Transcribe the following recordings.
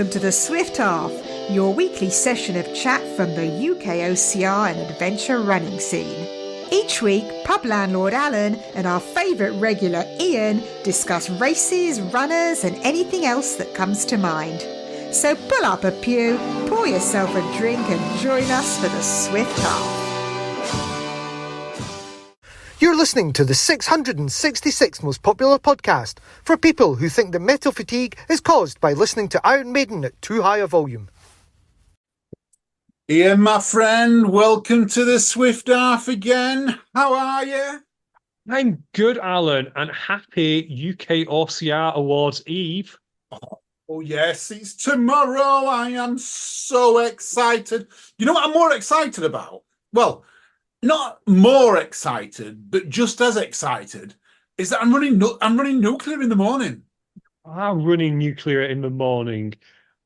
welcome to the Swift Half, your weekly session of chat from the UKOCR and adventure running scene. Each week, pub landlord Alan and our favourite regular Ian discuss races, runners and anything else that comes to mind. So pull up a pew, pour yourself a drink and join us for the Swift Half. You're listening to the 666th most popular podcast for people who think that metal fatigue is caused by listening to Iron Maiden at too high a volume. Ian, my friend, welcome to the Swift Half again. How are you? I'm good, Alan, and happy UKOCR Awards Eve. Oh, yes, it's tomorrow. I am so excited. You know what I'm more excited about? Well, not more excited, but just as excited, is that I'm running nuclear in the morning. I'm running nuclear in the morning.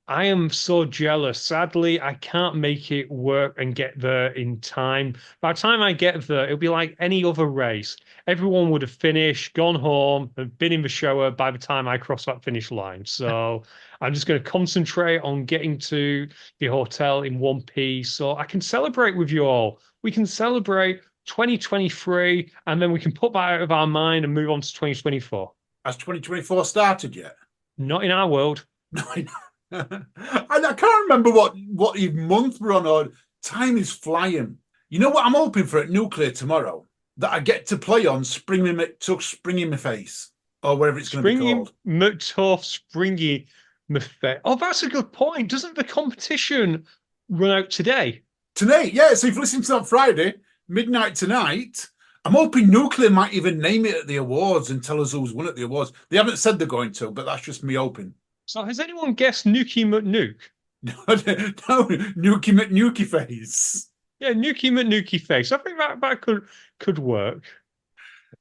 I am so jealous. Sadly, I can't make it work and get there in time. By the time I get there, it'll be like any other race. Everyone would have finished, gone home, and been in the shower by the time I cross that finish line. So I'm just going to concentrate on getting to the hotel in one piece so I can celebrate with you all. We can celebrate 2023 and then we can put that out of our mind and move on to 2024. Has 2024 started yet? Not in our world. No, and I can't remember what even month we're on, or time is flying. You know what I'm hoping for at nuclear tomorrow? That I get to play on Spring in My Face, or whatever it's going to be called. McTuff, Springy McFay. Oh, that's a good point. Doesn't the competition run out today? Tonight, yeah. So if you listen to that Friday, midnight tonight, I'm hoping Nuclear might even name it at the awards and tell us who's won at the awards. They haven't said they're going to, but that's just me hoping. So has anyone guessed Nuki McNuke? No, Nuki McNuki Face. Yeah, Nuki McNuki Face. I think that could work.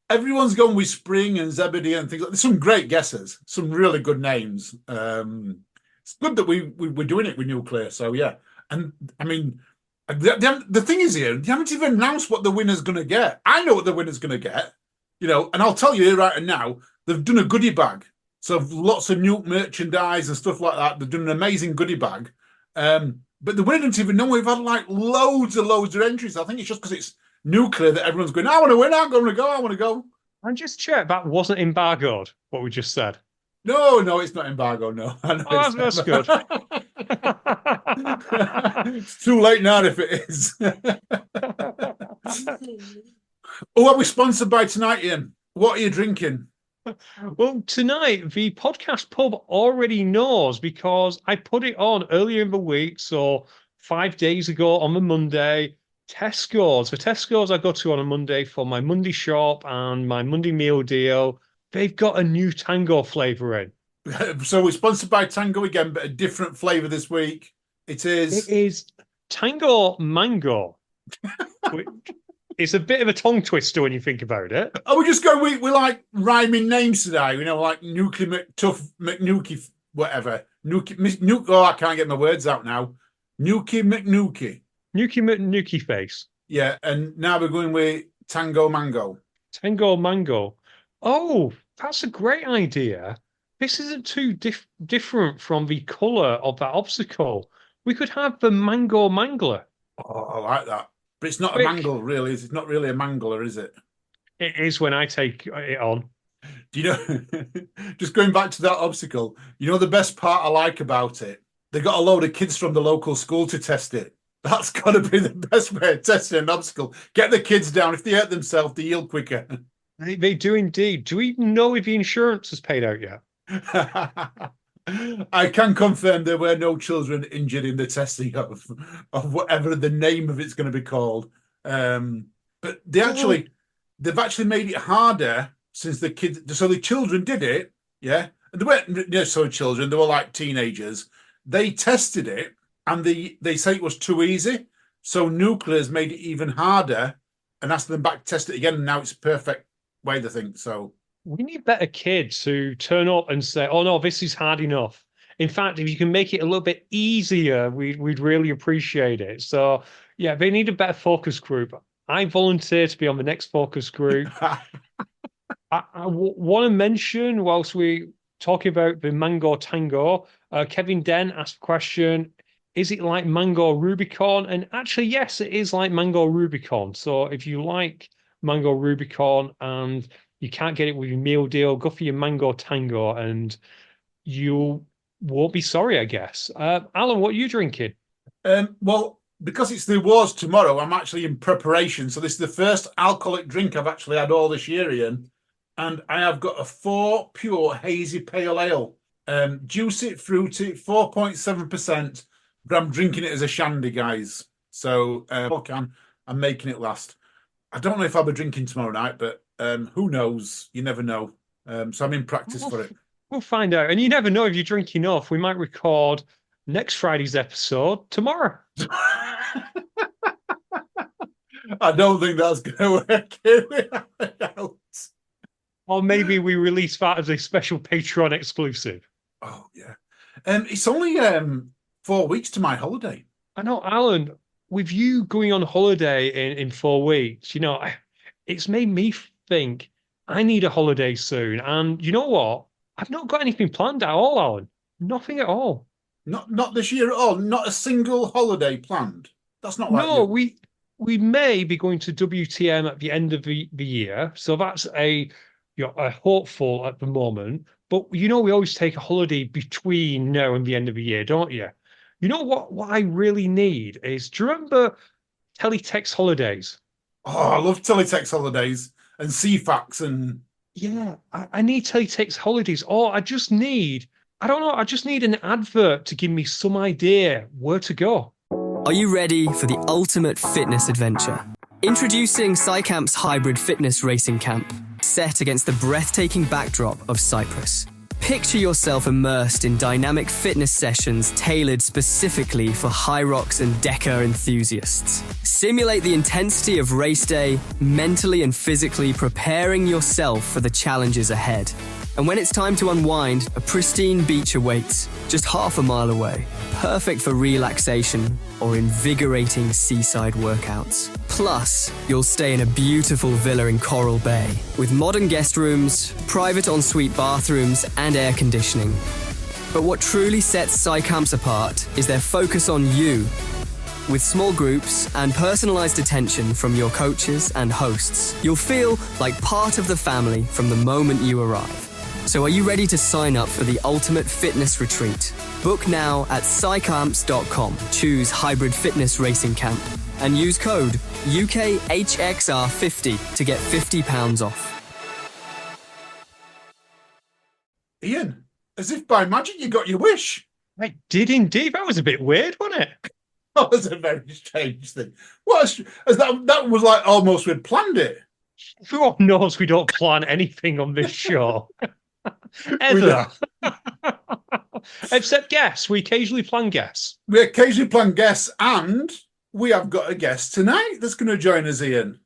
Everyone's gone with Spring and Zebedee and things like that. There's some great guesses, some really good names. It's good that we're doing it with Nuclear. So yeah, and I mean, the thing is here, they haven't even announced what the winner's going to get. I know what the winner's going to get, and I'll tell you right now, they've done a goodie bag. So lots of Nuke merchandise and stuff like that. They've done an amazing goodie bag. But the winner didn't even know. We've had like loads of entries. I think it's just because it's Nuclear that everyone's going, I want to win, I want to go. And just check, that wasn't embargoed, what we just said. No, it's not embargo, no. That's good. It's too late now if it is. Oh, are we sponsored by tonight, Ian? What are you drinking? Well, tonight, the podcast pub already knows because I put it on earlier in the week. So 5 days ago on the Monday, Tesco's. The Tesco's I go to on a Monday for my Monday shop and my Monday meal deal. They've got a new Tango flavour in. So we're sponsored by Tango again, but a different flavour this week. It is Tango Mango. It's a bit of a tongue twister when you think about it. Oh, we're just going, we're like rhyming names today, like Nuki McTuff, McNuki, whatever. Nuki, I can't get my words out now. Nuki McNuki. Nuki McNuki Face. Yeah, and now we're going with Tango Mango. Tango Mango. Oh, that's a great idea. This isn't too different from the colour of that obstacle. We could have the Mango Mangler. Oh, I like that. But it's not a mangle, really. It's not really a mangler, is it? It is when I take it on. Do you know, just going back to that obstacle, the best part I like about it? They got a load of kids from the local school to test it. That's got to be the best way of testing an obstacle. Get the kids down. If they hurt themselves, they yield quicker. They do indeed. Do we know if the insurance is paid out yet? I can confirm there were no children injured in the testing of whatever the name of it's going to be called. But they've actually made it harder since the kids. So the children did it, yeah. And they weren't so children. They were like teenagers. They tested it, and they say it was too easy. So Nuclear's made it even harder, and asked them back to test it again. And now it's a perfect way to think. So. We need better kids who turn up and say, oh, no, this is hard enough. In fact, if you can make it a little bit easier, we'd really appreciate it. So, yeah, they need a better focus group. I volunteer to be on the next focus group. I want to mention, whilst we talking about the Mango Tango, Kevin Den asked a question. Is it like mango Rubicon? And actually, yes, it is like mango Rubicon. So if you like mango Rubicon and you can't get it with your meal deal, go for your mango tango and you won't be sorry, I guess. Alan, what are you drinking? Well, because it's the awards tomorrow, I'm actually in preparation. So this is the first alcoholic drink I've actually had all this year, Ian. And I have got a 4 pure hazy pale ale. Juicy, fruity, 4.7%. But I'm drinking it as a shandy, guys. So I'm making it last. I don't know if I'll be drinking tomorrow night, but who knows? You never know. So I'm in practice for it. We'll find out. And you never know if you drink enough. We might record next Friday's episode tomorrow. I don't think that's going to work out. Or maybe we release that as a special Patreon exclusive. Oh, yeah. It's only 4 weeks to my holiday. I know, Alan, with you going on holiday in 4 weeks, it's made me think I need a holiday soon. And you know what? I've not got anything planned at all, Alan. Nothing at all. Not this year at all. Not a single holiday planned. That's not like you. We may be going to WTM at the end of the year. So that's a hopeful at the moment. But we always take a holiday between now and the end of the year, don't you? You know what I really need is, do you remember teletext holidays? Oh, I love teletext holidays and CFAX and... Yeah, I need teletext holidays. Or I just need an advert to give me some idea where to go. Are you ready for the ultimate fitness adventure? Introducing SciCamp's hybrid fitness racing camp, set against the breathtaking backdrop of Cyprus. Picture yourself immersed in dynamic fitness sessions tailored specifically for Hyrox and Deca enthusiasts. Simulate the intensity of race day, mentally and physically preparing yourself for the challenges ahead. And when it's time to unwind, a pristine beach awaits, just half a mile away. Perfect for relaxation or invigorating seaside workouts. Plus, you'll stay in a beautiful villa in Coral Bay with modern guest rooms, private ensuite bathrooms, and air conditioning. But what truly sets SciCamps apart is their focus on you. With small groups and personalized attention from your coaches and hosts, you'll feel like part of the family from the moment you arrive. So are you ready to sign up for the ultimate fitness retreat? Book now at SciCamps.com. Choose Hybrid Fitness Racing Camp and use code UKHXR50 to get £50 off. Ian, as if by magic you got your wish. I did indeed. That was a bit weird, wasn't it? That was a very strange thing. That was like almost we'd planned it. Everyone knows we don't plan anything on this show. Ever. Except guests. We occasionally plan guests. We occasionally plan guests, and we have got a guest tonight that's going to join us, Ian,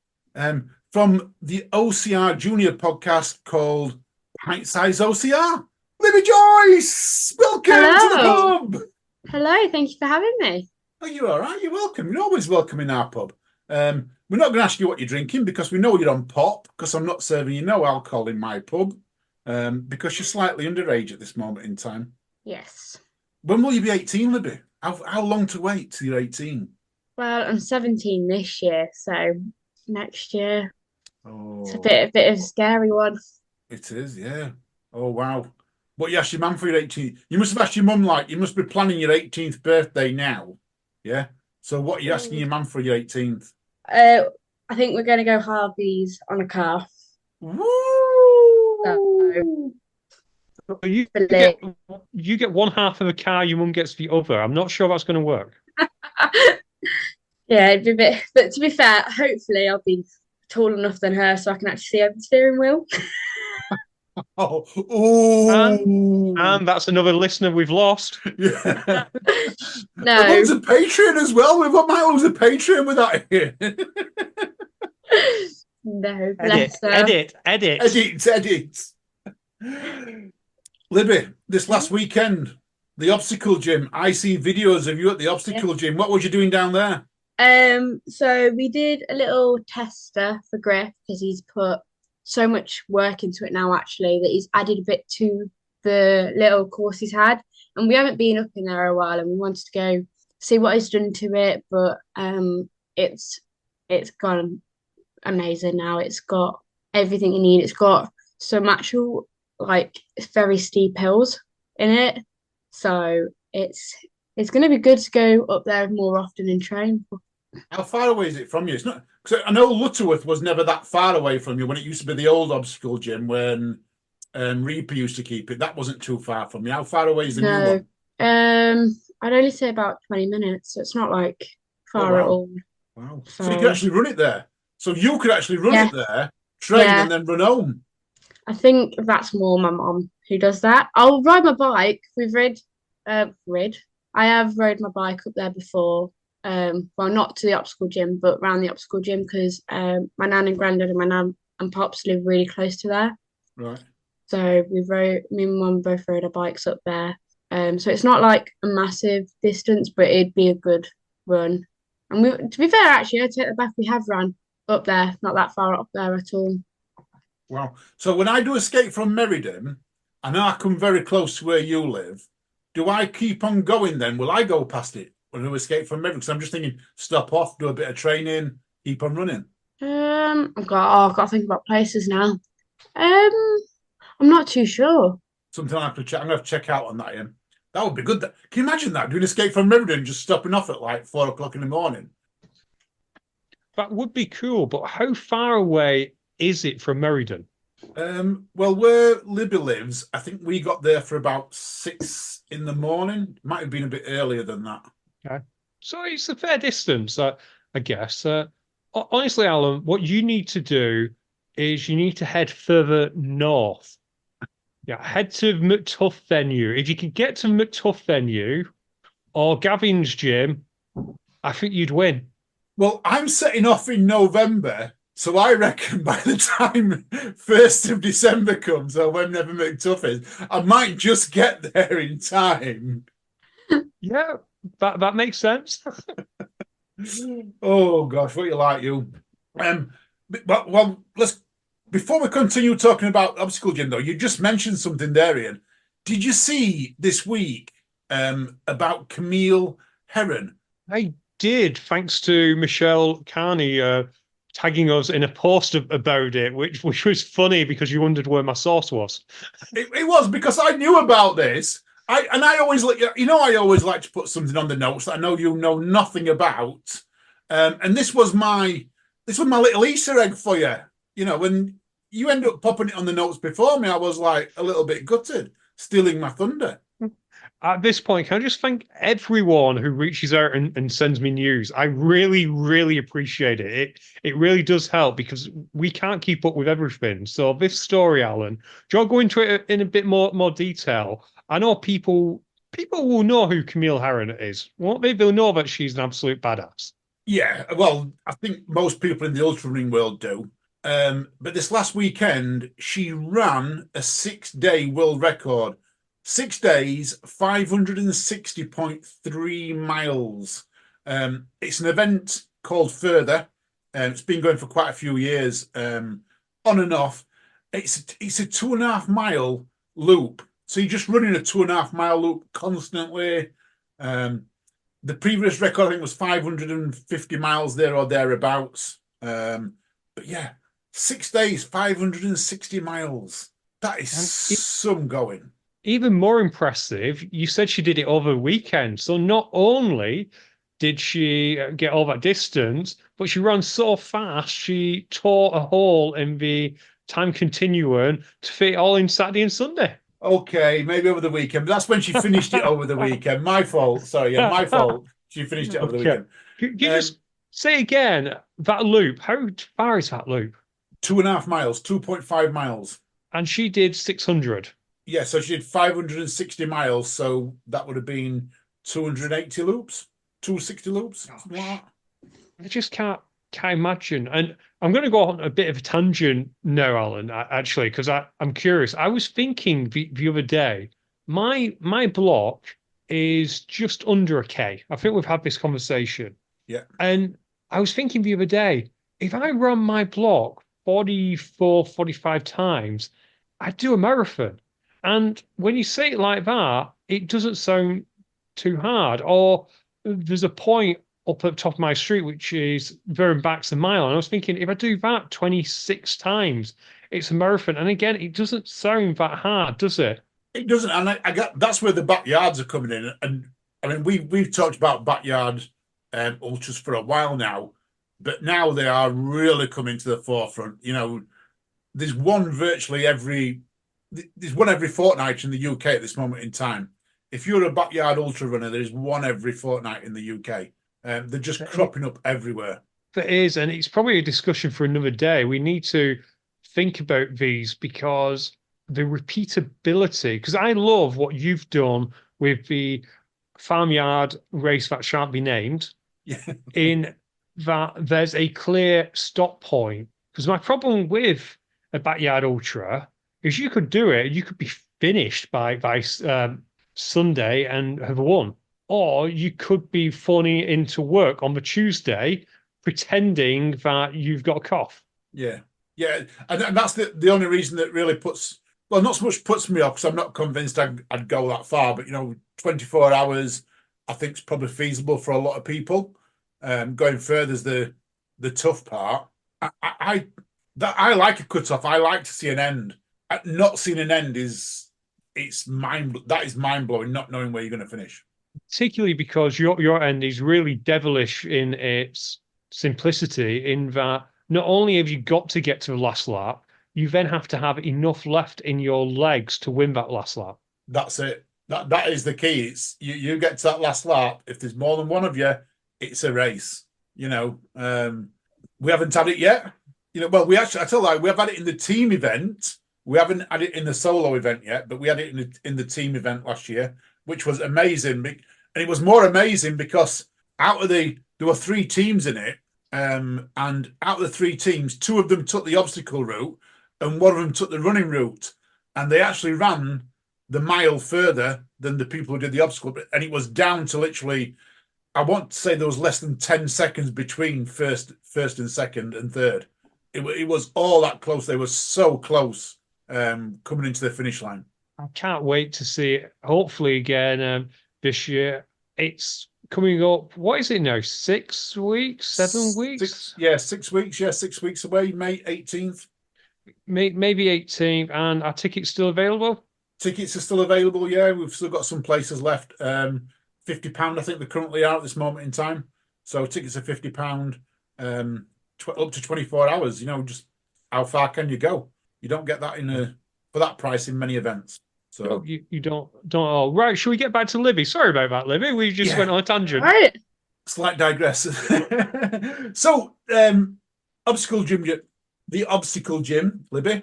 from the OCR Junior podcast called Pint Size OCR. Libby Joyce, welcome to the pub. Hello, thank you for having me. Oh, you're all right. You're welcome. You're always welcome in our pub. We're not going to ask you what you're drinking because we know you're on pop, because I'm not serving you no alcohol in my pub, because you're slightly underage at this moment in time. Yes. When will you be 18, Libby? How long to wait till you're 18? Well, I'm 17 this year, so next year. Oh, It's a bit of a scary one. It is, yeah. Oh, wow. What you asked your mum for your 18th? You must have asked your mum, you must be planning your 18th birthday now. Yeah? So what are you asking your mum for your 18th? I think we're going to go Harvey's on a car. Woo! So, You get one half of the car, your mum gets the other. I'm not sure that's going to work. yeah, it'd be a bit. But to be fair, hopefully I'll be tall enough than her so I can actually see over the steering wheel. Oh, ooh. And that's another listener we've lost. Yeah. No. There's a Patreon as well. We've got my lose a Patreon with that here. No, bless her. Edit. Libby, this last weekend, the obstacle gym. I see videos of you at the obstacle gym. What was you doing down there? So we did a little tester for Griff because he's put so much work into it now, actually, that he's added a bit to the little course he's had. and we haven't been up in there a while, and we wanted to go see what he's done to it. But it's gone amazing now. It's got everything you need. It's got some actual like very steep hills in it, so it's going to be good to go up there more often and train. How far away is it from you? It's not, because I know Lutterworth was never that far away from you when it used to be the old obstacle gym when Reaper used to keep it. That wasn't too far from you. How far away is the new No, one? I'd only say about 20 minutes, so it's not like Oh, far at wow. all. Wow. So So you could actually run it there. So you could actually run yeah, it there, train, yeah. and then run home. I think that's more my mom who does that. I'll ride my bike. I have rode my bike up there before. Well, not to the obstacle gym, but around the obstacle gym because my nan and granddad and my nan and pops live really close to there. Right. So me and mum both rode our bikes up there. So it's not like a massive distance, but it'd be a good run. And to be fair, actually, I take that back. We have run up there, not that far up there at all. Wow. So when I do escape from Meriden, I know I come very close to where you live. Do I keep on going then? Will I go past it when I escape from Meriden? Because I'm just thinking, stop off, do a bit of training, keep on running. I've got to think about places now. I'm not too sure. Something I have to check. I'm going to check out on that, Ian. That would be good. Can you imagine that? Doing escape from Meriden, just stopping off at like 4 o'clock in the morning? That would be cool, but how far away is it from Meriden? Well, where Libby lives, I think we got there for about 6 in the morning. Might have been a bit earlier than that. Okay. So it's a fair distance, I guess. Honestly, Alan, what you need to do is you need to head further north. Yeah, head to McTuff Venue. If you can get to McTuff Venue or Gavin's gym, I think you'd win. Well, I'm setting off in November, so I reckon by the time 1st of December comes, or whenever McTuff is, I might just get there in time. Yeah, that makes sense. Oh gosh, what you like, you? Well, let's before we continue talking about obstacle gym, though, you just mentioned something there, Ian. Did you see this week about Camille Herron? I did, thanks to Michelle Carney tagging us in a post about it, which was funny because you wondered where my source was. It was because I knew about this. I always like I always like to put something on the notes that I know you know nothing about. And this was my little Easter egg for you. You know, when you end up popping it on the notes before me, I was like a little bit gutted, stealing my thunder. At this point, can I just thank everyone who reaches out and sends me news? I really, really appreciate it. It really does help because we can't keep up with everything. So this story, Alan, do you want to go into it in a bit more detail? I know people will know who Camille Herron is, won't they? They'll know that she's an absolute badass. Yeah, well, I think most people in the ultra running world do. But this last weekend, she ran a 6-day world record. 6 days, 560.3 miles. It's an event called Further. It's been going for quite a few years, on and off. It's a 2.5 mile loop. So you're just running a 2.5 mile loop constantly. The previous record, I think, was 550 miles there or thereabouts. But yeah, 6 days, 560 miles. That is some going. Even more impressive, you said she did it over the weekend. So not only did she get all that distance, but she ran so fast, she tore a hole in the time continuum to fit it all in Saturday and Sunday. Okay, maybe over the weekend, but that's when she finished it over the weekend. My fault. Sorry, yeah, my fault. She finished it over the weekend. Can you just say again, that loop, how far is that loop? 2.5 miles, 2.5 miles. And she did 600. Yeah, so she did 560 miles, so that would have been 280 loops, 260 loops. Something like that. I just can't imagine. And I'm going to go on a bit of a tangent now, Alan, actually, because I'm curious. I was thinking the other day, my block is just under a K. I think we've had this conversation. Yeah. And I was thinking the other day, if I run my block 44, 45 times, I'd do a marathon. And when you say it like that, it doesn't sound too hard. Or there's a point up at the top of my street, which is Vernon Baxter Mile. And I was thinking, if I do that 26 times, it's a marathon. And again, it doesn't sound that hard, does it? It doesn't, and I got that's where the backyards are coming in. And I mean, we've talked about backyard ultras for a while now, but now they are really coming to the forefront. You know, there's one every fortnight in the UK at this moment in time. If you're a backyard ultra runner, there's one every fortnight in the UK. They're just cropping up everywhere. There is, and it's probably a discussion for another day. We need to think about these because the repeatability, because I love what you've done with the farmyard race that shan't be named, Yeah. in that there's a clear stop point. Because my problem with a backyard ultra is you could do it, you could be finished by Sunday and have won, or you could be phoning into work on the Tuesday pretending that you've got a cough. Yeah, and that's the only reason that really not so much puts me off, because I'm not convinced I'd go that far. But 24 hours, I think is probably feasible for a lot of people. Going further is the tough part. I like a cut off. I like to see an end. Not seeing an end is mind blowing. Not knowing where you're going to finish, particularly because your end is really devilish in its simplicity. In that, not only have you got to get to the last lap, you then have to have enough left in your legs to win that last lap. That's it. That is the key. It's you get to that last lap. If there's more than one of you, it's a race. We haven't had it yet. Well, we actually, I tell you, we have had it in the team event. We haven't had it in the solo event yet, but we had it in the team event last year, which was amazing. And it was more amazing because there were 3 teams in it, and out of the 3 teams, 2 of them took the obstacle route, and 1 of them took the running route, and they actually ran the mile further than the people who did the obstacle. And it was down to literally, I want to say there was less than 10 seconds between first and second and third. It was all that close. They were so close coming into the finish line. I can't wait to see it. Hopefully again this year. It's coming up. What is it now? 6 weeks? 7 weeks? 6 weeks. Yeah, 6 weeks away. May 18th. Maybe 18th. And are tickets still available? Tickets are still available. Yeah, we've still got some places left. £50, I think they currently are at this moment in time. So tickets are £50. Up to 24 hours. Just how far can you go? You don't get that for that price in many events. So no, you don't. Oh, right. Should we get back to Libby? Sorry about that, Libby. We just went on a tangent. Right. Slight digress. So obstacle gym, the obstacle gym, Libby.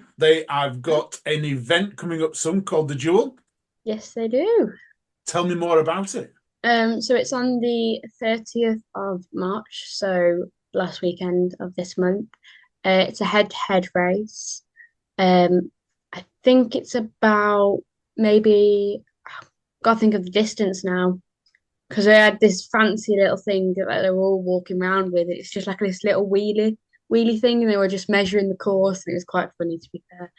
I've got an event coming up soon called the Jewel. Yes, they do. Tell me more about it. So it's on the 30th of March, so last weekend of this month. It's a head-to-head race. I think it's about maybe, gotta think of the distance now, because they had this fancy little thing that they were all walking around with. It's just like this little wheelie thing, and they were just measuring the course, and it was quite funny, to be fair.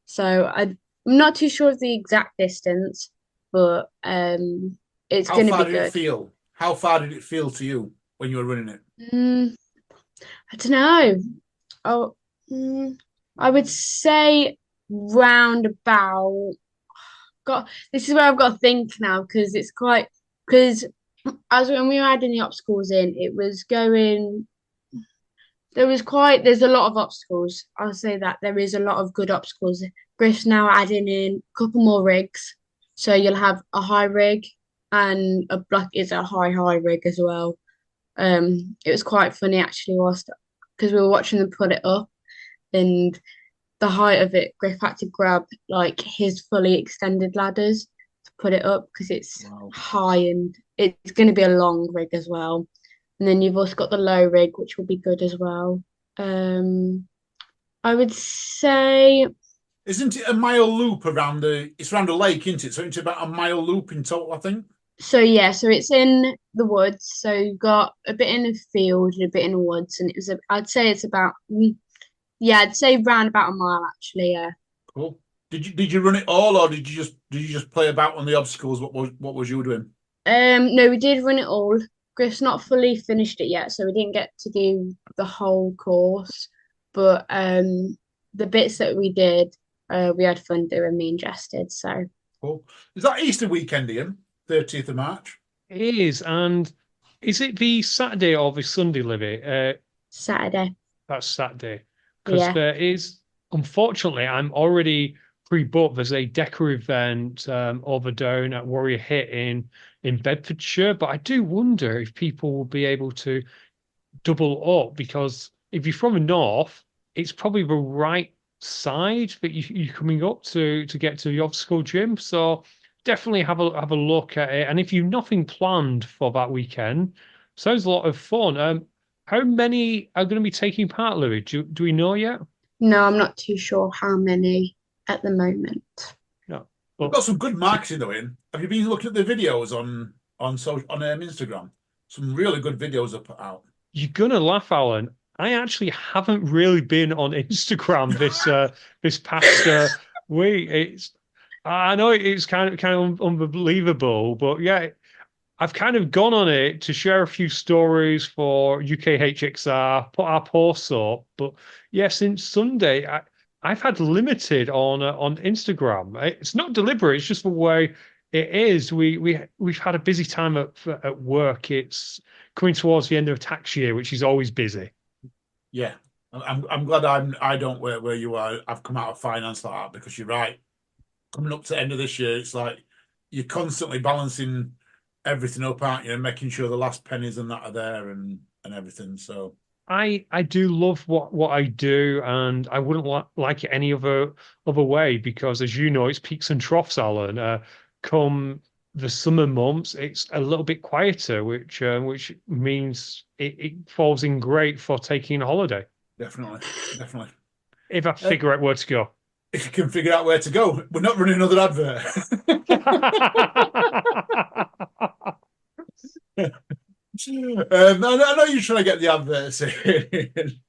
So I'm not too sure of the exact distance, but it's going to be good. How far did it feel to you when you were running it? I don't know. I would say round about. God, this is where I've got to think now, because as when we were adding the obstacles in, it was going. There's a lot of obstacles. I'll say that there is a lot of good obstacles. Griff's now adding in a couple more rigs, so you'll have a high rig and it's a high rig as well. It was quite funny actually, because we were watching them put it up, and the height of it, Griff had to grab like his fully extended ladders to put it up because it's high, and it's going to be a long rig as well. And then you've also got the low rig, which will be good as well. I would say. Isn't it a mile loop it's around a lake, isn't it? So it's about a mile loop in total, I think. So yeah, so it's in the woods. So you've got a bit in the field and a bit in the woods, and I'd say it's about, I'd say round about a mile actually. Yeah. Cool. Did you run it all, or did you just play about on the obstacles? What was you doing? No, we did run it all. Griff's not fully finished it yet, so we didn't get to do the whole course. But the bits that we did, we had fun doing. Me and Jess did. So Cool. Is that Easter weekend, Ian? 30th of March. It is, and is it the Saturday or the Sunday, Livy? Saturday, That's Saturday. Because yeah. there is, unfortunately, I'm already pre-booked. There's a Decker event over down at Warrior Hit in Bedfordshire, but I do wonder if people will be able to double up, because if you're from the north, it's probably the right side that you're coming up to get to the obstacle gym. So definitely have a look at it. And if you've nothing planned for that weekend, sounds a lot of fun. How many are going to be taking part, Louis? Do we know yet? No, I'm not too sure how many at the moment. No. We've got some good marketing though, Ian. Have you been looking at the videos on Instagram? Some really good videos are put out. You're gonna laugh, Alan. I actually haven't really been on Instagram this past week. I know it's kind of unbelievable, but yeah, I've kind of gone on it to share a few stories for UKHXR, put our posts up. But yeah, since Sunday, I've had limited on Instagram. It's not deliberate; it's just the way it is. We've had a busy time at work. It's coming towards the end of tax year, which is always busy. Yeah, I'm glad I don't work where you are. I've come out of finance like that, because you're right. Coming up to the end of this year, it's like you're constantly balancing everything up, aren't you? And making sure the last pennies and that are there and everything. So I do love what I do, and I wouldn't like it any other way, because, as you know, it's peaks and troughs, Alan. Come the summer months, it's a little bit quieter, which means it falls in great for taking a holiday. definitely. If I figure out where to go. If you can figure out where to go, we're not running another advert. I know you're trying to get the adverts in.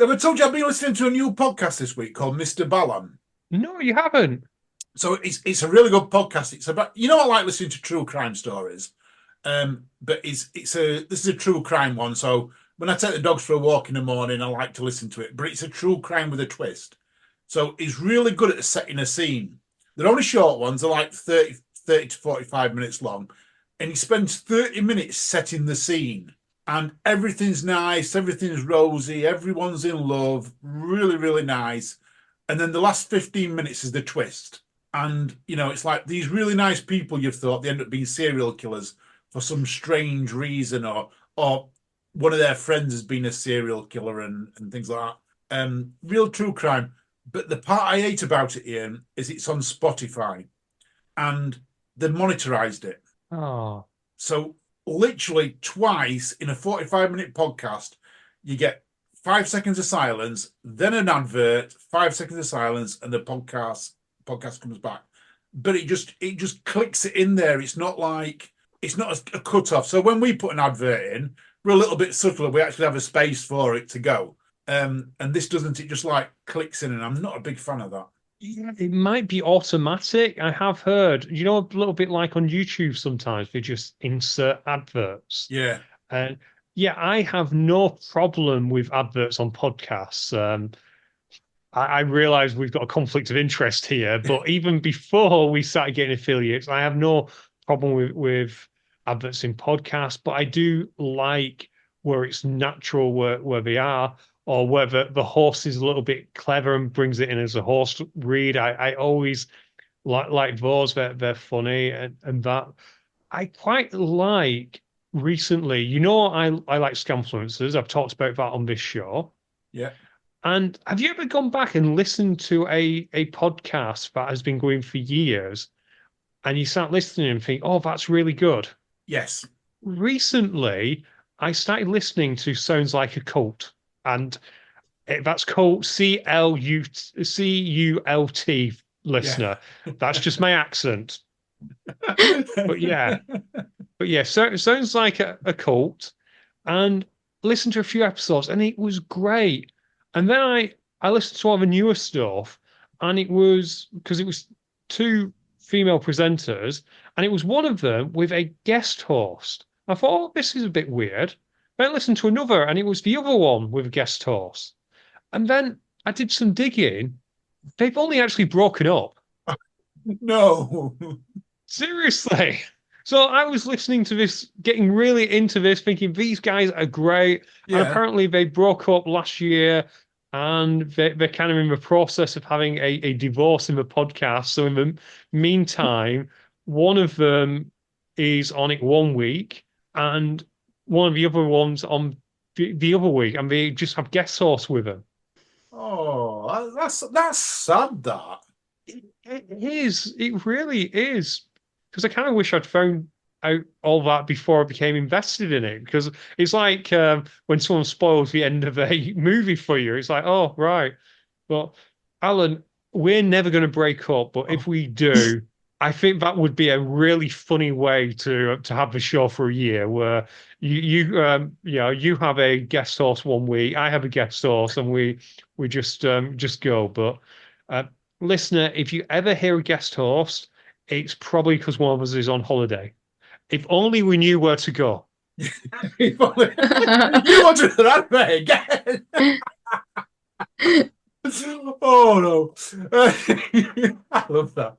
I told you I've been listening to a new podcast this week called Mr. Ballon. No, you haven't. So it's a really good podcast. It's about, I like listening to true crime stories, but this is a true crime one. So when I take the dogs for a walk in the morning, I like to listen to it. But it's a true crime with a twist. So he's really good at setting a scene. They're only short ones. They're like 30 to 45 minutes long. And he spends 30 minutes setting the scene. And everything's nice. Everything's rosy. Everyone's in love. Really, really nice. And then the last 15 minutes is the twist. And, it's like these really nice people you've thought, they end up being serial killers for some strange reason, or one of their friends has been a serial killer and things like that. Real true crime. But the part I hate about it, Ian, is it's on Spotify and they monetized it. Oh. So literally twice in a 45-minute podcast, you get 5 seconds of silence, then an advert, 5 seconds of silence, and the podcast comes back. But it just clicks it in there. It's not a cut off. So when we put an advert in, we're a little bit subtler. We actually have a space for it to go. And this doesn't, it just like clicks in, and I'm not a big fan of that. Yeah, it might be automatic. I have heard, a little bit like on YouTube sometimes they just insert adverts. Yeah. And yeah, I have no problem with adverts on podcasts. I realize we've got a conflict of interest here, but even before we started getting affiliates, I have no problem with adverts in podcasts, but I do like where it's natural, where they are, or whether the host is a little bit clever and brings it in as a host read. I always like those. They're funny, and that I quite like recently. I like scamfluencers. I've talked about that on this show. Yeah. And have you ever gone back and listened to a podcast that has been going for years, and you start listening and think, oh, that's really good? Yes. Recently, I started listening to Sounds Like a Cult, and that's called CULT, listener. Yeah. That's just my accent. But yeah, so it sounds like a cult, and listened to a few episodes, and it was great. And then I listened to all the newer stuff, and it was because it was two female presenters, and it was one of them with a guest host. I thought, oh, this is a bit weird. Then I listened to another, and it was the other one with a guest host. And then I did some digging. They've only actually broken up. No. Seriously. So I was listening to this, getting really into this, thinking these guys are great. And Yeah. apparently they broke up last year, and they're kind of in the process of having a divorce in the podcast. So in the meantime, one of them is on it one week, and one of the other ones on the other week, and they just have guest hosts with them. Oh, that's sad, that. It is. It really is. Because I kind of wish I'd found out all that before I became invested in it. Because it's like when someone spoils the end of a movie for you. It's like, oh, right. But Alan, we're never going to break up. But if we do, I think that would be a really funny way to have the show for a year, where you have a guest host one week, I have a guest host, and we just go. But listener, if you ever hear a guest host, it's probably because one of us is on holiday. If only we knew where to go. You wanted that way again. Oh no. I love that.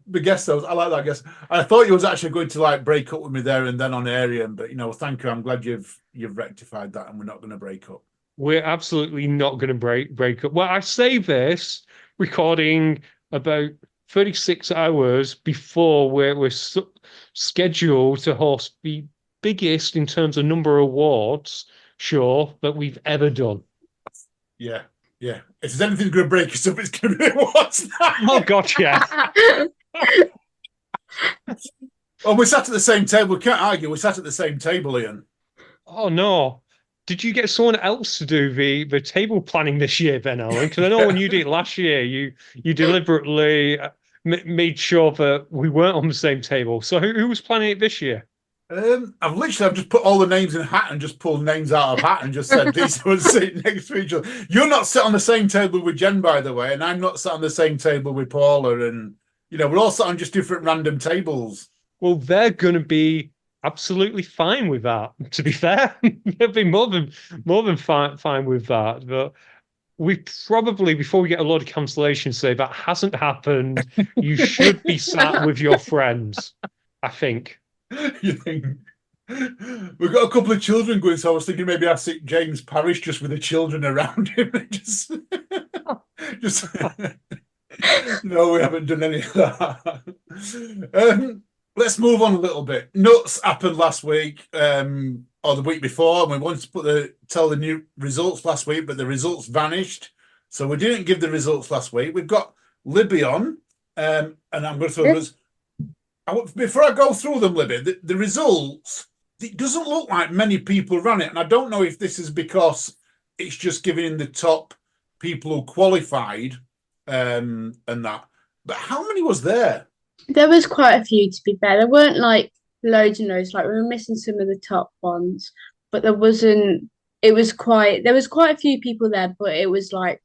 The guest host, I like that guest. I thought you was actually going to like break up with me there and then on Arian, but thank you. I'm glad you've rectified that, and we're not going to break up. We're absolutely not going to break up. Well, I say this recording about 36 hours before we're scheduled to host the biggest in terms of number of awards show that we've ever done. Yeah. If there's anything going to break us up, it's going to be what's that? Oh, God, yeah. Oh, we sat at the same table. We can't argue. We sat at the same table, Ian. Oh, no. Did you get someone else to do the table planning this year, Ben Alan? Because I know when you did it last year, you deliberately made sure that we weren't on the same table. So who was planning it this year? I've just put all the names in a hat and just pulled names out of hat and just said these ones sitting next to each other. You're not sat on the same table with Jen, by the way, and I'm not sat on the same table with Paula, and we're all sat on just different random tables. Well, they're going to be absolutely fine with that. To be fair, they'll be more than fine with that. But we probably, before we get a lot of cancellations, say that hasn't happened. You should be sat with your friends, I think. You think? We've got a couple of children going, so I was thinking maybe I sit James Parish just with the children around him. just No, we haven't done any of that. Let's move on a little bit. Nuts happened last week, or the week before, and we wanted to tell the new results last week, but the results vanished. So we didn't give the results last week. We've got Libby on, and I'm going to throw those. Before I go through them, Libby, the results, it doesn't look like many people ran it. And I don't know if this is because it's just giving the top people who qualified and that. But how many was there? There was quite a few, to be fair. There weren't like loads and loads. Like we were missing some of the top ones, but there was quite a few people there, but it was like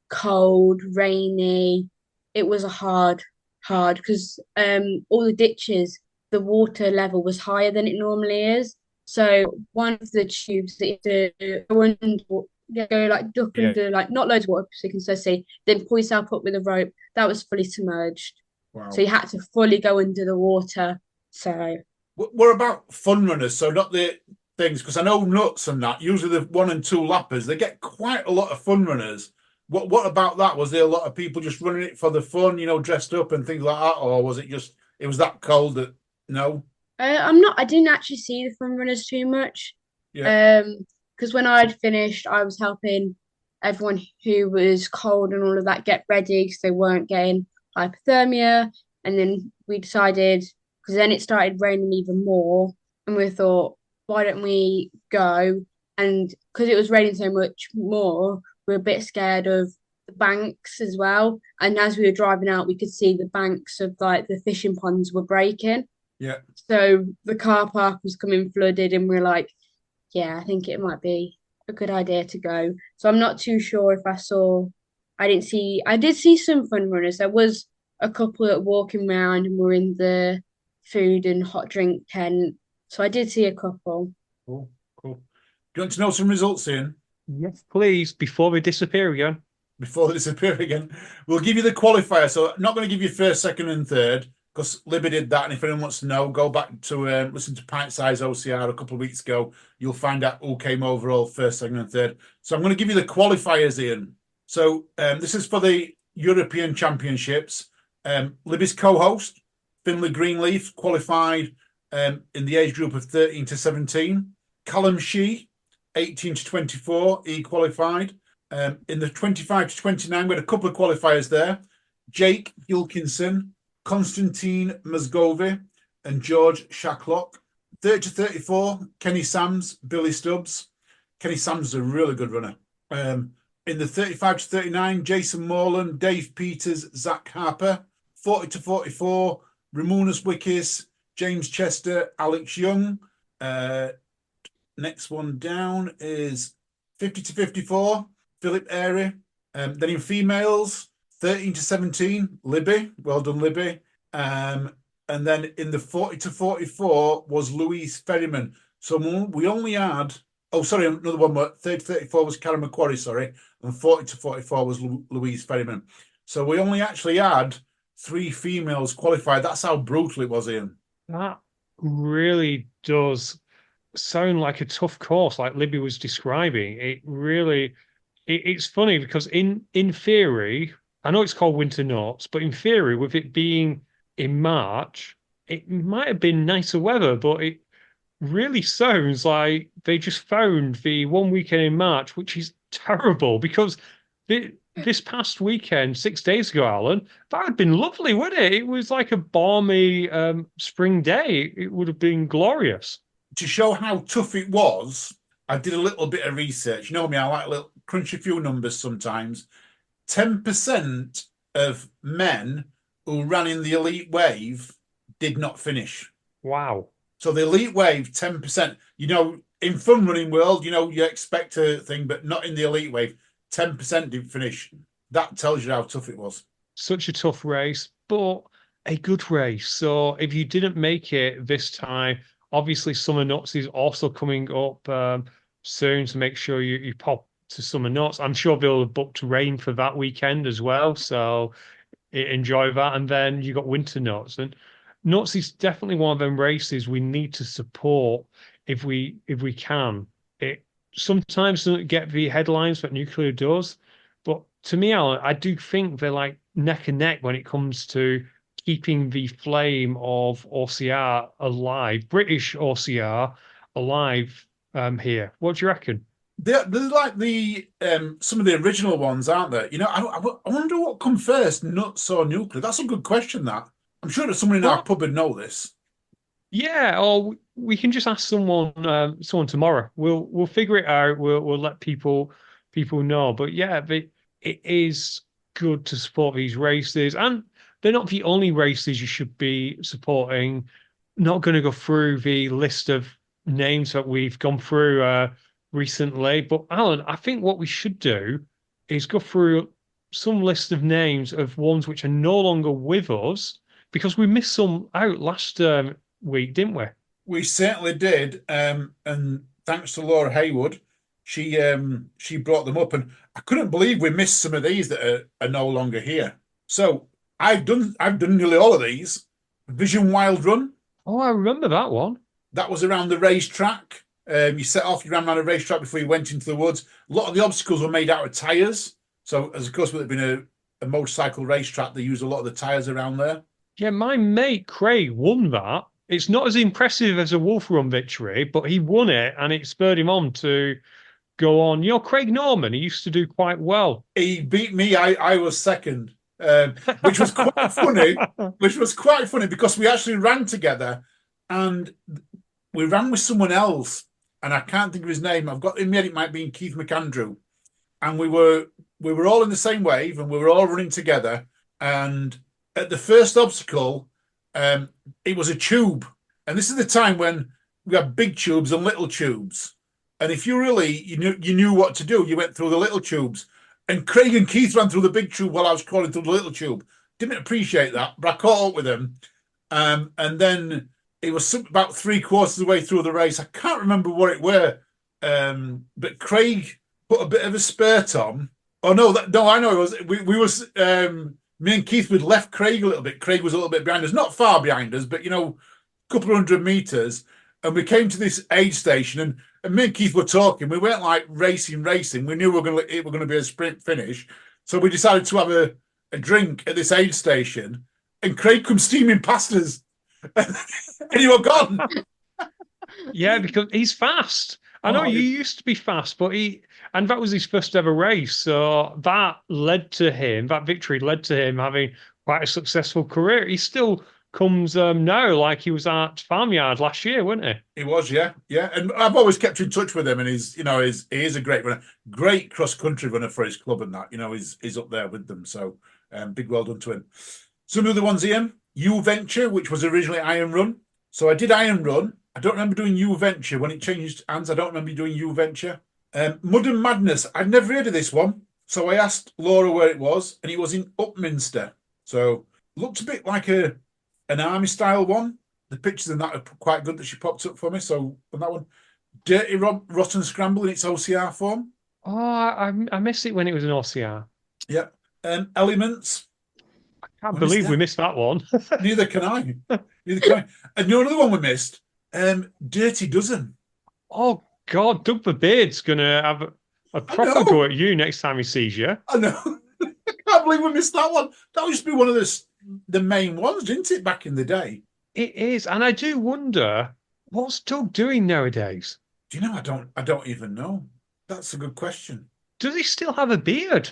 cold, rainy. It was a hard because all the ditches, the water level was higher than it normally is. So one of the tubes that you go like duck under, like not loads of water, so you can see, then pull yourself up with a rope. That was fully submerged. Wow. So you had to fully go under the water. So what about fun runners? So not the things, because I know nuts and that, usually the 1 and 2 lappers, they get quite a lot of fun runners. What about that? Was there a lot of people just running it for the fun, dressed up and things like that? Or was it was that cold that, no? I didn't actually see the fun runners too much. Yeah. Because when I'd finished, I was helping everyone who was cold and all of that get ready because they weren't getting hypothermia. And then we decided, because then it started raining even more, and we thought, why don't we go? And because it was raining so much more, we were a bit scared of the banks as well. And as we were driving out, we could see the banks of like the fishing ponds were breaking. Yeah. So the car park was coming flooded, and we're like, yeah, I think it might be a good idea to go. So I'm not too sure if I saw I did see some fun runners. There was a couple that were walking around and were in the food and hot drink tent. So I did see a couple. Cool, cool. Do you want to know some results, Ian? Yes, please, before we disappear again. Before they disappear again, we'll give you the qualifier. So I'm not going to give you first, second, and third because Libby did that. And if anyone wants to know, go back to listen to Pint Size OCR a couple of weeks ago. You'll find out who came overall first, second, and third. So I'm going to give you the qualifiers, Ian. So this is for the European Championships. Libby's co-host, Finlay Greenleaf, qualified in the age group of 13 to 17. Callum Shee, 18 to 24, he qualified. In the 25 to 29, we had a couple of qualifiers there. Jake Gilkinson, Konstantin Mozgovy, and George Shacklock. 30 to 34, Kenny Sams, Billy Stubbs. Kenny Sams is a really good runner. In the 35 to 39, Jason Morland, Dave Peters, Zach Harper. 40 to 44, Ramonas Wickes, James Chester, Alex Young. Next one down is 50 to 54, Philip Airy. Then in females, 13 to 17, Libby. Well done, Libby. And then in the 40 to 44 was Louise Ferryman. So we only had, another one, 30 to 34 was Karen Macquarie, sorry. And 40 to 44 was Louise Ferryman. So we only actually had 3 females qualified. That's how brutal it was, Ian. That really does sound like a tough course, like Libby was describing. It really, it's funny because in theory, I know it's called Winter Notes, but in theory, with it being in March, it might have been nicer weather, but it really sounds like they just found the one weekend in March, which is terrible because this past weekend, 6 days ago, Alan, that had been lovely, wouldn't it? It was like a balmy spring day. It would have been glorious. To show how tough it was, I did a little bit of research. You know me, I like to crunch a few numbers sometimes. 10% of men who ran in the elite wave did not finish. Wow. So the elite wave, 10%. You know, in fun running world, you know, you expect a thing, but not in the elite wave. 10% didn't finish. That tells you how tough it was. Such a tough race, but a good race. So if you didn't make it this time, obviously Summer Nuts is also coming up soon, to make sure you pop to Summer Nuts. I'm sure they'll have booked rain for that weekend as well, so enjoy that. And then you got Winter Nuts, and Nuts is definitely one of them races we need to support if we can. It sometimes doesn't get the headlines that Nuclear does, but to me, Alan, I do think they're like neck and neck when it comes to keeping the flame of OCR alive, British OCR alive here. What do you reckon? They're like the some of the original ones, aren't they? You know, I wonder what come first, Nuts or Nuclear. That's a good question, that. I'm sure that someone in our pub would know this. Yeah, or we can just ask someone tomorrow. We'll figure it out. We'll let people know. But yeah, it is good to support these races, and they're not the only races you should be supporting. Not going to go through the list of names that we've gone through recently, but Alan, I think what we should do is go through some list of names of ones which are no longer with us, because we missed some out last week, didn't we? We certainly did, and thanks to Laura Haywood, she brought them up, and I couldn't believe we missed some of these that are no longer here. So I've done nearly all of these. Vision Wild Run. Oh, I remember that one. That was around the racetrack. You set off, you ran around a racetrack before you went into the woods. A lot of the obstacles were made out of tyres. So, as of course, with it being a motorcycle racetrack, they use a lot of the tyres around there. Yeah, my mate Craig won that. It's not as impressive as a Wolf Run victory, but he won it, and it spurred him on to go on. You know, Craig Norman, he used to do quite well. He beat me. I was second, which was quite funny. Which was quite funny because we actually ran together, and we ran with someone else, and I can't think of his name. I've got in my head it might be Keith McAndrew, and we were all in the same wave, and we were all running together. And at the first obstacle, it was a tube, and this is the time when we had big tubes and little tubes. And if you really you knew what to do, you went through the little tubes. And Craig and Keith ran through the big tube while I was crawling through the little tube. Didn't appreciate that, but I caught up with them. And then it was about 3/4 of the way through the race. I can't remember what it were, but Craig put a bit of a spurt on. Oh no, I know it was. We was me and Keith would left Craig a little bit. Craig was a little bit behind us, not far behind us, but a couple of 100 meters. And we came to this aid station, and me and Keith were talking. We weren't like racing. We knew it were going to be a sprint finish, so we decided to have a drink at this aid station. And Craig comes steaming past us, and he was gone. Yeah, because he's fast. I know you used to be fast, but and that was his first ever race. So that victory led to him having quite a successful career. He still comes now like he was at Farmyard last year, wasn't he? He was, yeah. And I've always kept in touch with him, and he is a great runner, great cross-country runner for his club and that. He's up there with them. So big well done to him. Some of the ones, Ian, U Venture, which was originally Iron Run. So I did Iron Run. I don't remember doing U Venture when it changed hands. I don't remember doing U Venture. Mud and Madness. I'd never heard of this one. So I asked Laura where it was, and it was in Upminster. So looked a bit like an army style one. The pictures in that are quite good that she popped up for me. So on that one, Dirty Rotten Scramble in its OCR form. Oh, I missed it when it was an OCR. Yeah. Elements. I can't believe we missed that one. Neither can I. And another one we missed, Dirty Dozen. Oh, God, Doug the Beard's going to have a proper go at you next time he sees you. I know. I can't believe we missed that one. That used to be one of the main ones, didn't it, back in the day? It is. And I do wonder, what's Doug doing nowadays? Do you know? I don't even know. That's a good question. Does he still have a beard?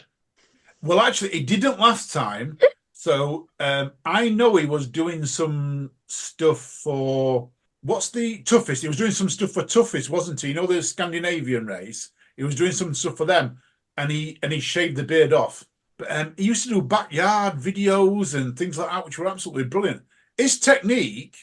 Well, actually, he didn't last time. So I know he was doing some stuff for, what's the Toughest? He was doing some stuff for Toughest, wasn't he? The Scandinavian race. He was doing some stuff for them, and he shaved the beard off. But he used to do backyard videos and things like that, which were absolutely brilliant. His technique,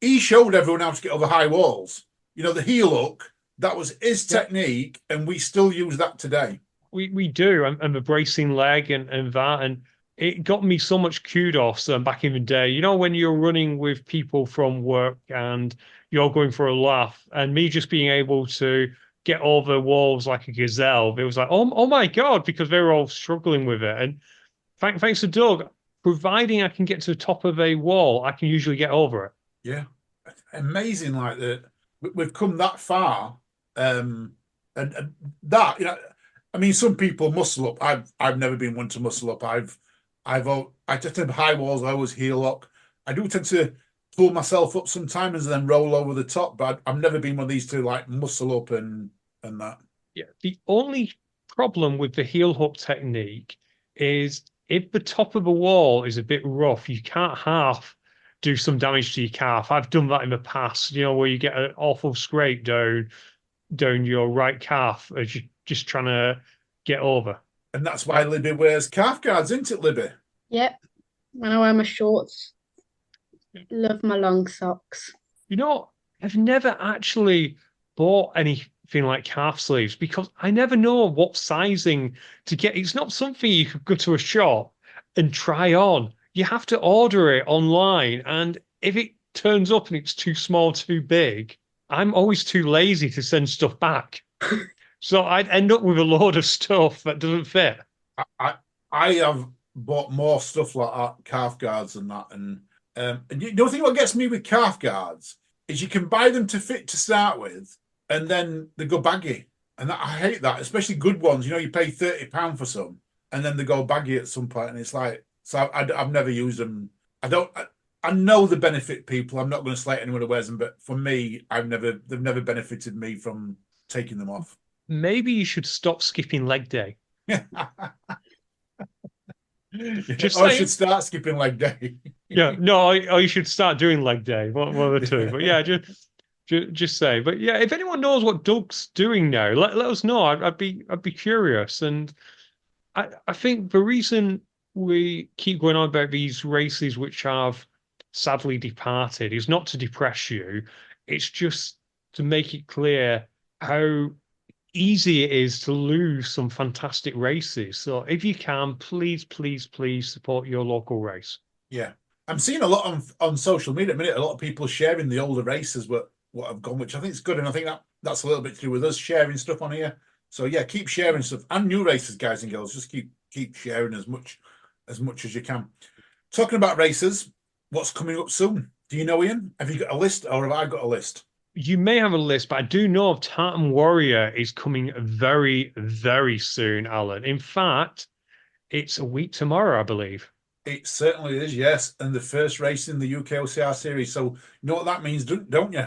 he showed everyone how to get over high walls. The heel hook, that was his technique, and we still use that today. We do, and the bracing leg and that, and it got me so much kudos back in the day. When you're running with people from work and you're going for a laugh, and me just being able to get over walls like a gazelle, it was like, oh my God, because they were all struggling with it. And thanks to Doug, providing I can get to the top of a wall, I can usually get over it. Yeah, amazing! Like that, we've come that far, and that I mean, some people muscle up. I've never been one to muscle up. I just have high walls. I always heel lock. I do tend to pull myself up sometimes and then roll over the top, but I've never been one of these to like muscle up and that. Yeah, the only problem with the heel hook technique is if the top of the wall is a bit rough, you can't half do some damage to your calf. I've done that in the past, where you get an awful scrape down your right calf as you're just trying to get over. And that's why Libby wears calf guards, isn't it, Libby? Yep. When I wear my shorts. Love my long socks. I've never actually bought anything like calf sleeves because I never know what sizing to get. It's not something you could go to a shop and try on. You have to order it online. And if it turns up and it's too small, too big, I'm always too lazy to send stuff back. So I'd end up with a load of stuff that doesn't fit. I have bought more stuff like that, calf guards and that. And the thing what gets me with calf guards is you can buy them to fit to start with, and then they go baggy. And I hate that, especially good ones. You pay £30 for some, and then they go baggy at some point, and it's like, so I've never used them. I know they benefit people. I'm not going to slate anyone who wears them, but for me, they've never benefited me from taking them off. Maybe you should stop skipping leg day. I should start skipping leg day. Yeah, no, or you should start doing leg day. One of the two. But yeah, just say. But yeah, if anyone knows what Doug's doing now, let us know. I'd be curious. And I think the reason we keep going on about these races which have sadly departed is not to depress you. It's just to make it clear how easy it is to lose some fantastic races. So if you can, please, please, please support your local race. Yeah. I'm seeing a lot on social media at the minute, a lot of people sharing the older races what have gone, which I think is good. And I think that's a little bit to do with us sharing stuff on here. So yeah, keep sharing stuff. And new races, guys and girls, just keep sharing as much as you can. Talking about races, what's coming up soon? Do you know, Ian? Have you got a list or have I got a list? You may have a list, but I do know of Tartan Warrior is coming very, very soon, Alan. In fact, it's a week tomorrow, I believe. It certainly is, yes. And the first race in the UKOCR series. So you know what that means, don't you?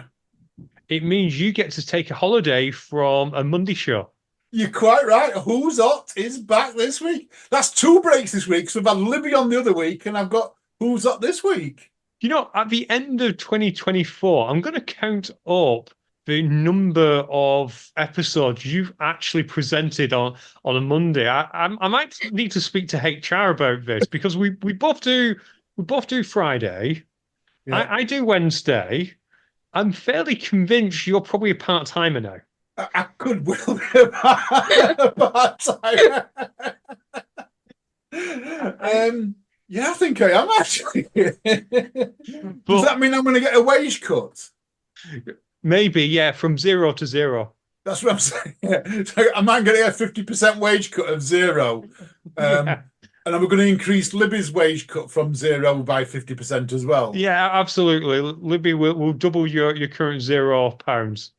It means you get to take a holiday from a Monday show. You're quite right. Who's Hot is back this week. That's 2 breaks this week. So I've had Libby on the other week and I've got Who's Hot this week. You know, at the end of 2024, I'm going to count up the number of episodes you've actually presented on a Monday. I might need to speak to HR about this because we both do Friday. Yeah. I do Wednesday. I'm fairly convinced you're probably a part-timer now. I could well be a part-timer. Yeah, I think I am actually. Does that mean I'm going to get a wage cut? Maybe, yeah, from 0 to 0. That's what I'm saying. So I might get a 50% wage cut of 0. Yeah. And I'm going to increase Libby's wage cut from 0 by 50% as well. Yeah, absolutely. Libby will double your current £0.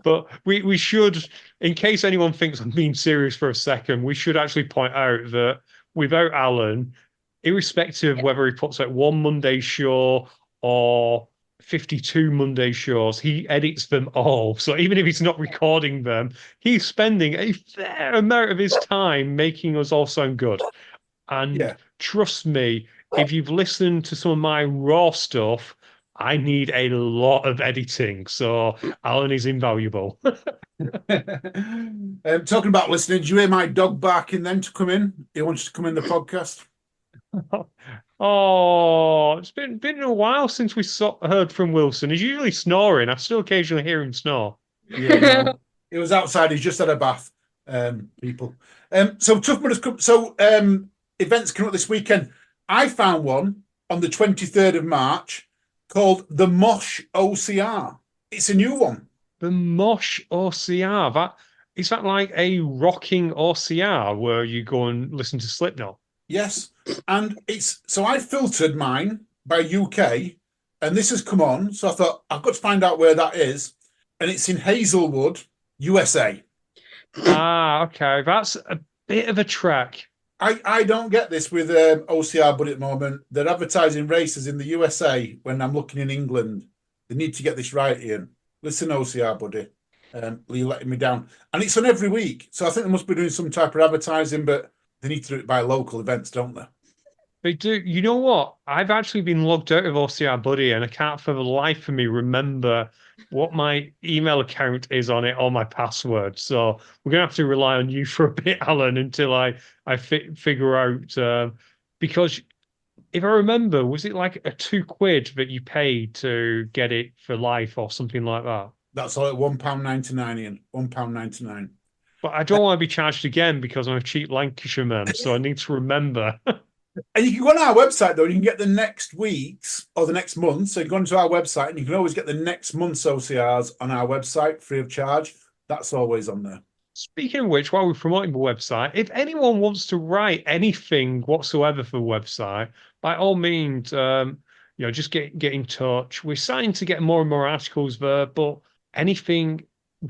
But we should, in case anyone thinks I'm being serious for a second, we should actually point out that without Alan, irrespective of whether he puts out one Monday show or 52 Monday shows, he edits them all. So even if he's not recording them, he's spending a fair amount of his time making us all sound good. And trust me, if you've listened to some of my raw stuff, I need a lot of editing. So Alan is invaluable. Talking about listening, did you hear my dog barking then to come in? He wants to come in the podcast. Oh, it's been a while since we heard from Wilson. He's usually snoring. I still occasionally hear him snore. Yeah, no, he was outside. He's just had a bath. People. So Tough Mudders come. So events coming up this weekend. I found one on the 23rd of March called the Mosh OCR. It's a new one. The Mosh OCR. Is that like a rocking OCR where you go and listen to Slipknot? Yes, and so I filtered mine by UK, and this has come on. So I thought I've got to find out where that is, and it's in Hazelwood, USA. Ah, okay, that's a bit of a trek. I don't get this with OCR, but at the moment they're advertising races in the USA when I'm looking in England. They need to get this right, Ian. Listen, OCR, buddy. You're letting me down, and it's on every week. So I think they must be doing some type of advertising, but they need to do it by local events, don't they? They do. You know what? I've actually been logged out of OCR Buddy, and I can't for the life of me remember what my email account is on it or my password. So we're going to have to rely on you for a bit, Alan, until I figure out. Because if I remember, was it like a £2 that you paid to get it for life or something like that? That's all at £1.99, Ian. £1.99. But I don't want to be charged again because I'm a cheap Lancashire man, so I need to remember. And you can go on our website, though, and you can get the next week's or the next month. So you go onto our website, and you can always get the next month's OCRs on our website free of charge. That's always on there. Speaking of which, while we're promoting the website, if anyone wants to write anything whatsoever for the website, by all means, just get in touch. We're starting to get more and more articles there, but anything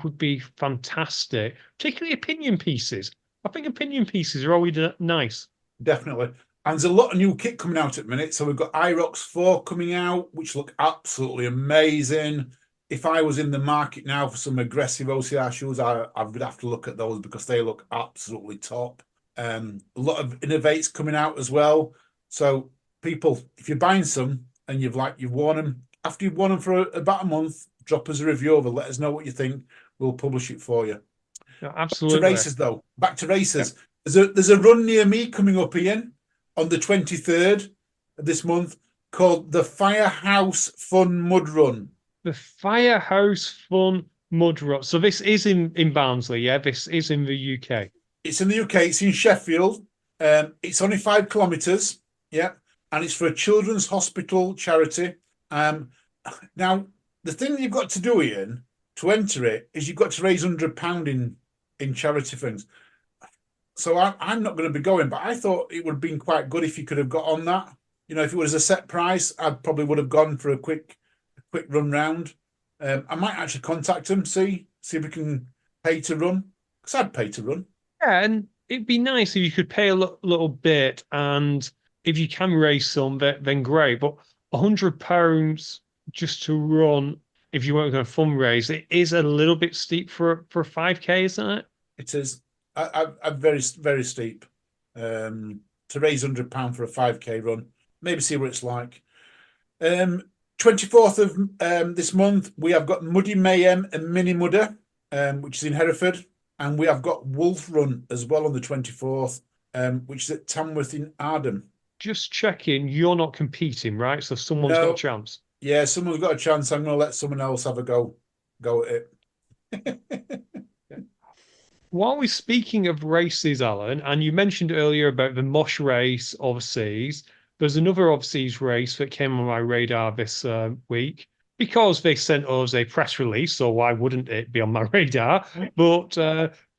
would be fantastic, particularly opinion pieces. I think opinion pieces are always nice. Definitely. And there's a lot of new kit coming out at the minute. So we've got IROX 4 coming out, which look absolutely amazing. If I was in the market now for some aggressive OCR shoes, I would have to look at those because they look absolutely top. A lot of Innovates coming out as well. So people, if you're buying some and you've worn them, after you've worn them for about a month, drop us a review over, let us know what you think. We'll publish it for you. Yeah, absolutely. Back to races, though. Back to races. Yeah. There's a run near me coming up, Ian, on the 23rd of this month called the Firehouse Fun Mud Run. The Firehouse Fun Mud Run. So this is in Barnsley, yeah? This is in the UK. It's in the UK. It's in Sheffield. It's only 5 kilometres. Yeah. And it's for a children's hospital charity. Now, the thing you've got to do, Ian, to enter it is you've got to raise £100 in charity things. So I'm not going to be going, but I thought it would have been quite good if you could have got on that. You know, if it was a set price, I probably would have gone for a quick run round. I might actually contact them, see if we can pay to run, because I'd pay to run. Yeah, and it'd be nice if you could pay a little bit, and if you can raise some, then great. But £100 just to run, if you weren't going to fundraise, it is a little bit steep for a 5K, isn't it? It is. I'm very, very steep. To raise £100 for a 5K run, maybe see what it's like. 24th of this month, we have got Muddy Mayhem and Mini Mudder, which is in Hereford, and we have got Wolf Run as well on the 24th, which is at Tamworth in Arden. Just checking, you're not competing, right? So someone's got a chance. Yeah, someone's got a chance. I'm going to let someone else have a go at it. While we're speaking of races, Alan, and you mentioned earlier about the Mosh race overseas, there's another overseas race that came on my radar this week because they sent us a press release, so why wouldn't it be on my radar? But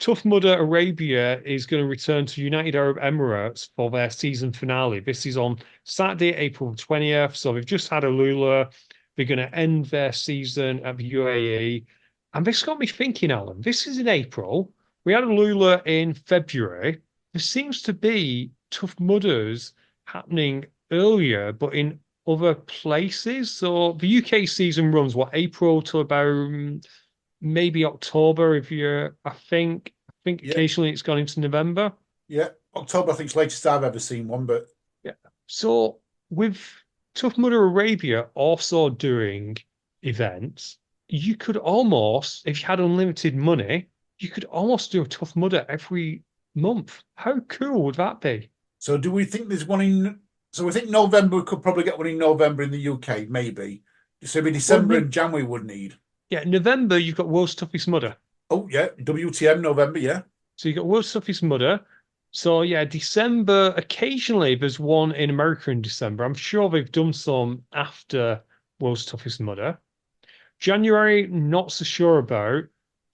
Tough Mudder Arabia is going to return to United Arab Emirates for their season finale. This is on Saturday, April 20th, so they've just had a Lula. They're going to end their season at the UAE. And this got me thinking, Alan, this is in April. We had a Lula in February. There seems to be Tough Mudders happening earlier, but in other places. So the UK season runs, April to about maybe October, I think occasionally it's gone into November. Yeah, October, I think, is the latest I've ever seen one, but... Yeah. So with Tough Mudder Arabia also doing events, you could almost, if you had unlimited money, you could almost do a Tough Mudder every month. How cool would that be? So do we think there's one in... So we think November, we could probably get one in November in the UK, maybe. So it'd be December and January would need. Yeah, November, you've got World's Toughest Mudder. Oh, yeah, WTM November, yeah. So you've got World's Toughest Mudder. So, yeah, December, occasionally there's one in America in December. I'm sure they've done some after World's Toughest Mudder. January, not so sure about.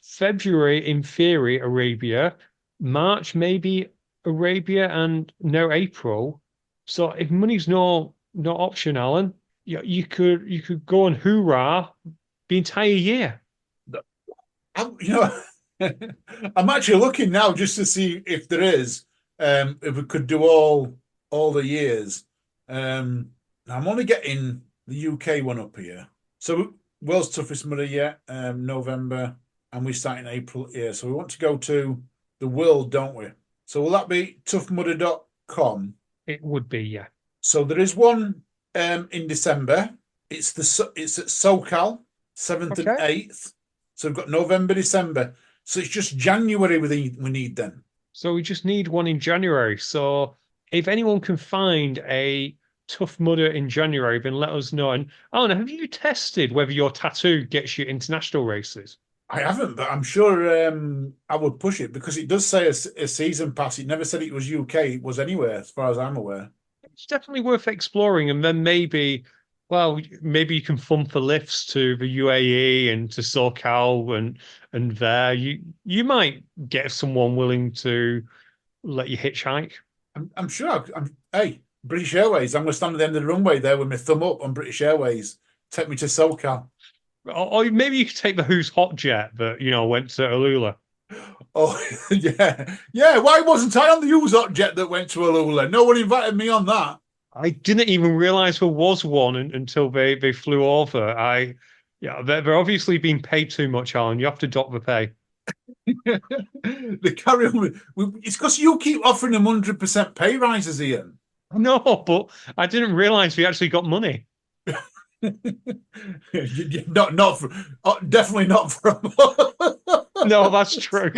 February, in theory, Arabia. March, maybe Arabia, and no April. So if money's no option, Alan, you could go and hoorah the entire year. I'm actually looking now just to see if there is, if we could do all the years. I'm only getting the UK one up here. So World's Toughest Mudder, November, and we start in April here. So we want to go to the world, don't we? So will that be toughmudder.com? It would be, yeah. So there is one in December. It's at SoCal, 7th and 8th. So we've got November, December. So it's just January we need then. So we just need one in January. So if anyone can find a Tough Mudder in January, then let us know. And Alan, have you tested whether your tattoo gets you international races? I haven't, but I'm sure I would push it because it does say a season pass. It never said it was UK. It was anywhere, as far as I'm aware. It's definitely worth exploring. And then maybe you can fund for lifts to the UAE and to SoCal and there. You might get someone willing to let you hitchhike. I'm sure. Hey, British Airways. I'm going to stand at the end of the runway there with my thumb up on British Airways. Take me to SoCal. Or maybe you could take the Who's Hot jet that, went to Alula. Oh, yeah. Yeah, why wasn't I on the Who's Hot jet that went to Alula? No one invited me on that. I didn't even realise there was one until they flew over. They're obviously being paid too much, Alan. You have to dock the pay. They carry on it's because you keep offering them 100% pay rises, Ian. No, but I didn't realise we actually got money. not for, definitely not from. No, that's true.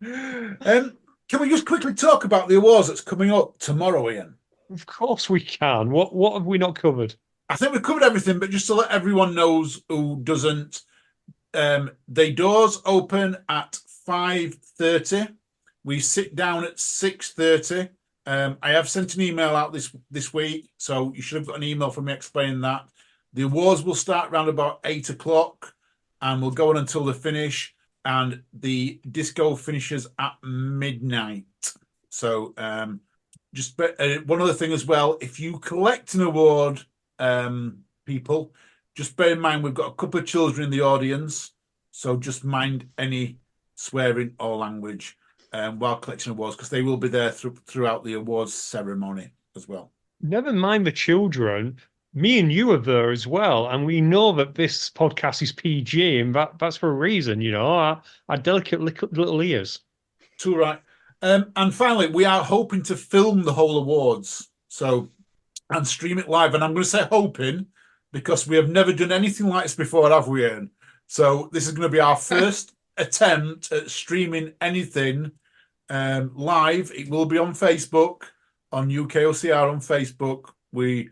Can we just quickly talk about the awards that's coming up tomorrow, Ian? Of course we can. What have we not covered? I think we've covered everything, but just to let everyone knows who doesn't, The doors open at 5:30. We sit down at 6:30. I have sent an email out this week, so you should have got an email from me explaining that. The awards will start around about 8 o'clock and will go on until the finish. And the disco finishes at midnight. So just one other thing as well, if you collect an award, people, just bear in mind we've got a couple of children in the audience, so just mind any swearing or language while collecting awards, because they will be there throughout the awards ceremony as well. Never mind the children. Me and you are there as well, and we know that this podcast is PG, and that's for a reason, our delicate little ears. Too right. And finally, we are hoping to film the whole awards, and stream it live. And I'm going to say hoping because we have never done anything like this before, have we, Ian? So this is going to be our first attempt at streaming anything live. It will be on Facebook, on UKOCR on Facebook. We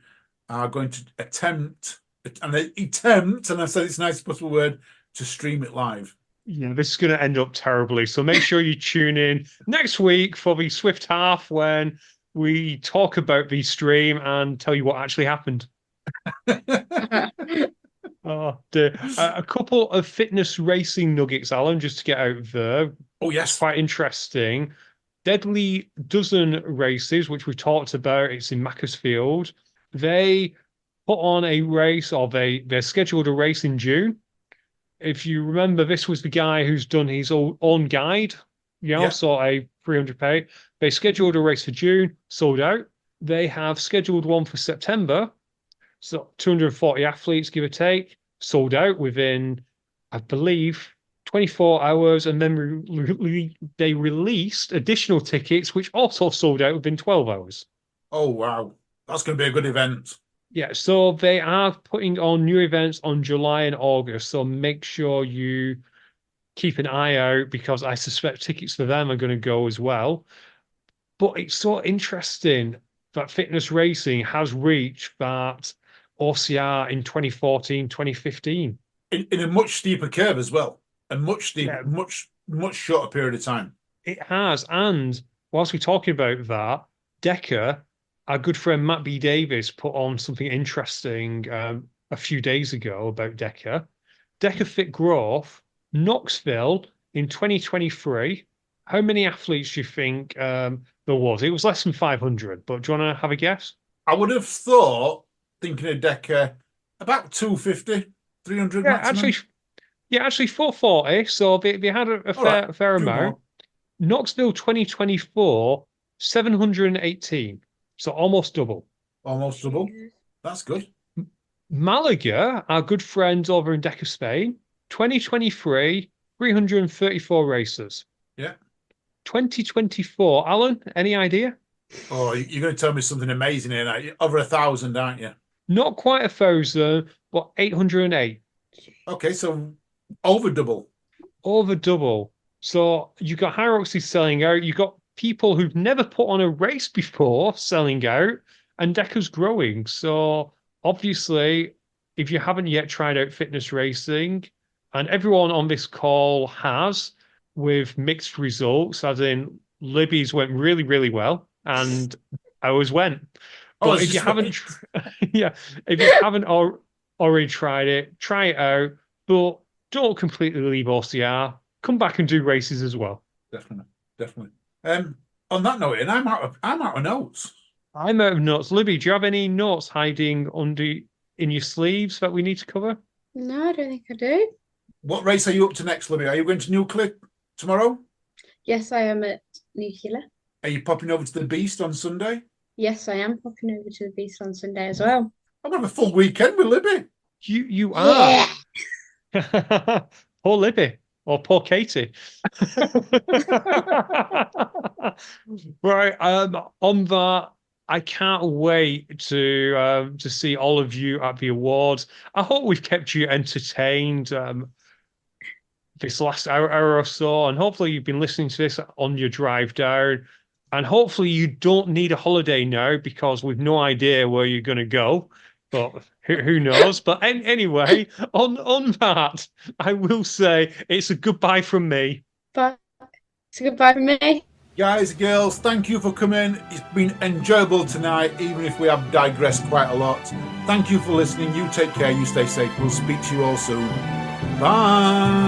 are going to attempt, and I said it's a nice possible word, to stream it live. Yeah, this is going to end up terribly. So make sure you tune in next week for the Swift Half when we talk about the stream and tell you what actually happened. Oh, dear. A couple of fitness racing nuggets, Alan, just to get out there. Oh, yes. It's quite interesting. Deadly Dozen races, which we talked about. It's in Macclesfield. They put on a race, or they scheduled a race in June. If you remember, this was the guy who's done his own guide, so a 300 pay. They scheduled a race for June, sold out. They have scheduled one for September, so 240 athletes, give or take, sold out within, I believe, 24 hours, and then they released additional tickets, which also sold out within 12 hours. Oh, wow. That's going to be a good event. Yeah, so they are putting on new events on July and August, so make sure you keep an eye out, because I suspect tickets for them are going to go as well. But it's so interesting that fitness racing has reached that OCR in 2014, 2015. In a much steeper curve as well, and much steeper, much shorter period of time. It has, and whilst we're talking about that, DECA, our good friend Matt B. Davis put on something interesting a few days ago about DECA. DECA Fit Growth, Knoxville in 2023. How many athletes do you think there was? It was less than 500, but do you want to have a guess? I would have thought, thinking of DECA, about 250, 300 maximum. Actually 440. So they had a fair amount. More. Knoxville 2024, 718. So almost double. Almost double. That's good. Malaga, our good friends over in DECA Spain, 2023, 334 races. Yeah. 2024, Alan, any idea? Oh, you're going to tell me something amazing here now. Over 1,000, aren't you? Not quite 1,000, but 808. Okay, so over double. Over double. So you got Hyroxy selling out. You got people who've never put on a race before selling out, and DECA's growing. So obviously, if you haven't yet tried out fitness racing, and everyone on this call has, with mixed results, as in Libby's went really, really well, and ours went. But if you haven't, if you haven't already tried it, try it out. But don't completely leave OCR. Come back and do races as well. Definitely. On that note, and I'm out of notes. I'm out of notes. Libby, do you have any notes hiding in your sleeves that we need to cover? No, I don't think I do. What race are you up to next, Libby? Are you going to Nuclear tomorrow? Yes, I am at Nuclear. Are you popping over to the Beast on Sunday? Yes, I am popping over to the Beast on Sunday as well. I'm going to have a full weekend with Libby. You are. Yeah. Poor Libby. Or poor Katie. Right. On that, I can't wait to see all of you at the awards. I hope we've kept you entertained this last hour or so, and hopefully you've been listening to this on your drive down. And hopefully you don't need a holiday now, because we've no idea where you're going to go. But who knows? But anyway, on that, I will say it's a goodbye from me. But it's a goodbye from me. Guys, girls, thank you for coming. It's been enjoyable tonight, even if we have digressed quite a lot. Thank you for listening. You take care. You stay safe. We'll speak to you all soon. Bye.